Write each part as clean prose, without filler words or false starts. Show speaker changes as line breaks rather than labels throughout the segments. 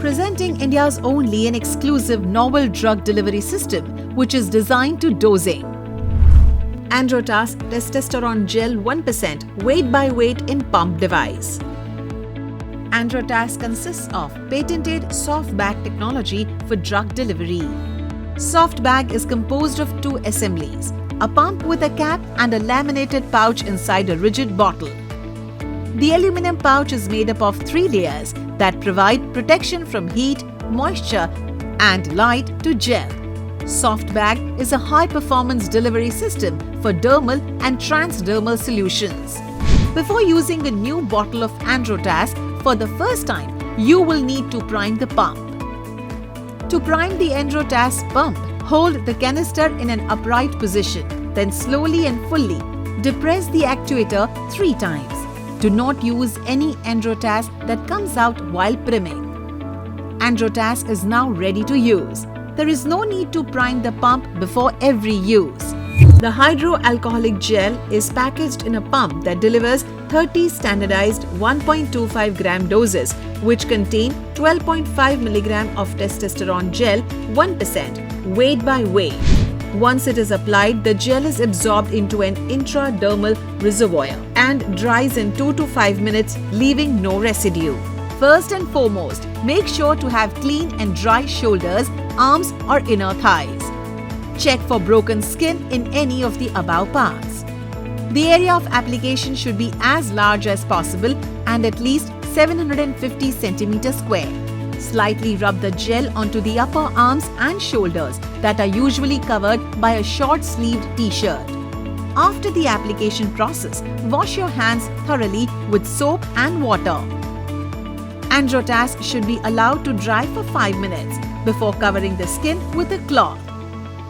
Presenting India's only and exclusive novel drug delivery system, which is designed to dosing. Androtas Testosterone Gel 1% weight by weight in pump device. Androtas consists of patented soft bag technology for drug delivery. Soft bag is composed of two assemblies, a pump with a cap and a laminated pouch inside a rigid bottle. The aluminum pouch is made up of 3 layers that provide protection from heat, moisture and light to gel. Soft bag is a high-performance delivery system for dermal and transdermal solutions. Before using a new bottle of Androtas for the first time, you will need to prime the pump. To prime the Androtas pump, hold the canister in an upright position, then slowly and fully depress the actuator 3 times. Do not use any Androtas that comes out while priming. Androtas is now ready to use. There is no need to prime the pump before every use. The hydroalcoholic gel is packaged in a pump that delivers 30 standardized 1.25 gram doses, which contain 12.5 mg of testosterone gel 1% weight by weight. Once it is applied, the gel is absorbed into an intradermal reservoir and dries in 2 to 5 minutes, leaving no residue. First and foremost, make sure to have clean and dry shoulders, arms or inner thighs. Check for broken skin in any of the above parts. The area of application should be as large as possible and at least 750 cm square. Slightly rub the gel onto the upper arms and shoulders that are usually covered by a short-sleeved t-shirt. After the application process, wash your hands thoroughly with soap and water. Androtas should be allowed to dry for 5 minutes before covering the skin with a cloth.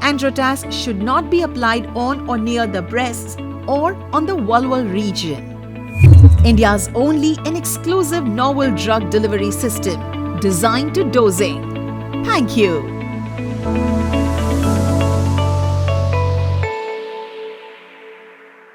Androtas should not be applied on or near the breasts or on the vulval region. India's only and exclusive novel drug delivery system, designed to dosing. Thank you.